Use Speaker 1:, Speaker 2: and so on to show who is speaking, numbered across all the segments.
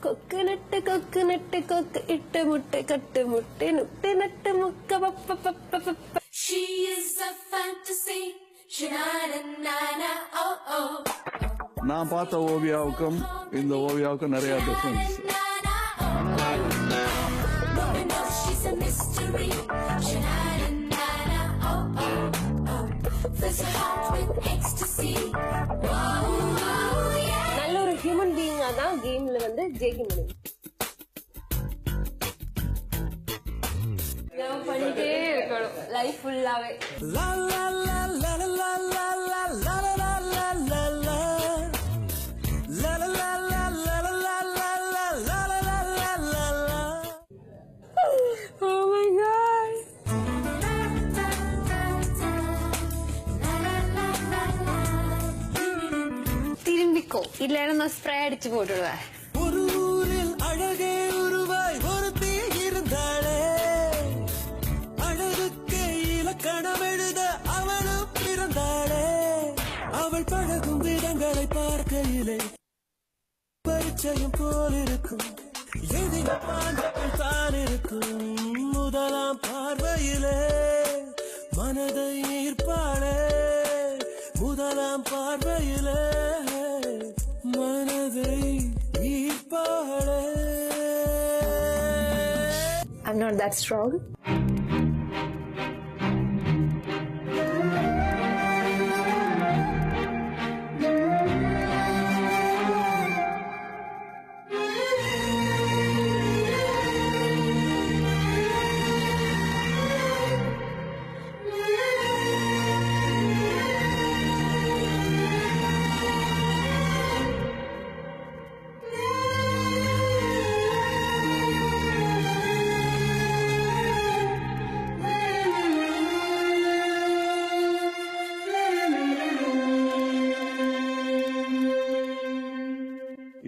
Speaker 1: கொக்கு நட்டு இட்டு முட்டை கட்டு முட்டை நுட்டு நட்டு முக்க பப்ப.
Speaker 2: She is a fantasy. Sha-na-na-na-na, oh oh.
Speaker 3: நான் பார்த்த ஓவியாவுக்கும் இந்த ஓவியாவுக்கும் நிறைய difference.
Speaker 2: She's a mystery. Sha-na-na-na-na, oh oh. Fills her heart with ecstasy. Oh yeah.
Speaker 1: நல்ல ஒரு ஹியூமன் பீயிங்கா தான் கேம்ல வந்து ஜெயிக்க முடியும். பண்ணிட்டே இருக்கணும் லைஃப் ஃபுல்லாவே. Oh my god. திரும்பிக்கோ இல்லைன்னா நான் ஸ்ப்ரே அடிச்சு போட்டுடுவேன்.
Speaker 4: ஒரு ஊரில் அழகே உருவாய் ஒருத்தி இருந்தாளே, அழகுக்கு இலக்கணம் எழுத அவளும் பிறந்தாளே. அவள் பழகும் விதங்களை பார்க்கையிலே பரிச்சயம் போல் இருக்கும், எதிர்பார்ப்புகள் தான் இருக்கும். முதலாம் பார்வையிலே மனதை ஈர்ப்பாளே, முதலாம் பார்வையிலே மனதை ஈர்ப்பாளே.
Speaker 1: I'm not that strong.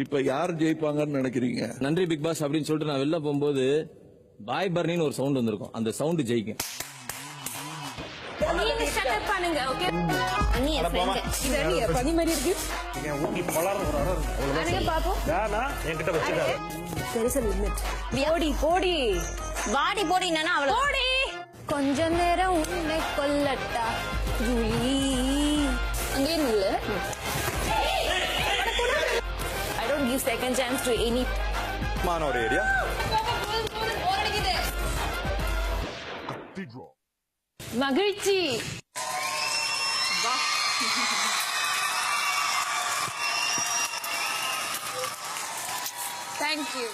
Speaker 3: இப்ப யார் ஜெயிப்பாங்கன்னு நினைக்கிறீங்க?
Speaker 5: நன்றி பிக் பாஸ் அப்படின்னு சொல்லிட்டு நான் வெளில போகும்போது பாய் பர்னின்னு ஒரு சவுண்ட் வந்திருக்கும், அந்த சவுண்ட் ஜெயிக்கும்.
Speaker 1: நீங்க ஷட் அப் பண்ணுங்க ஓகே. நீ ஃப்ரெண்ட் இது நீ பனி மாதிரி இருக்கு.
Speaker 6: நீங்க ஊட்டி பலர்
Speaker 1: அங்க பாப்போம்.
Speaker 6: நானா என்கிட்ட வச்சிருக்காரு.
Speaker 1: there is a limit. போடி போடி
Speaker 7: வாடி போடினா அவள
Speaker 1: போடி. கொஞ்ச நேரம் உன்னை கொல்லட்டா ஜூலி. அங்கே நில்லு. I don't give second chance to any.
Speaker 6: மானோட ஏரியா.
Speaker 1: மகிழ்ச்சி. Thank you.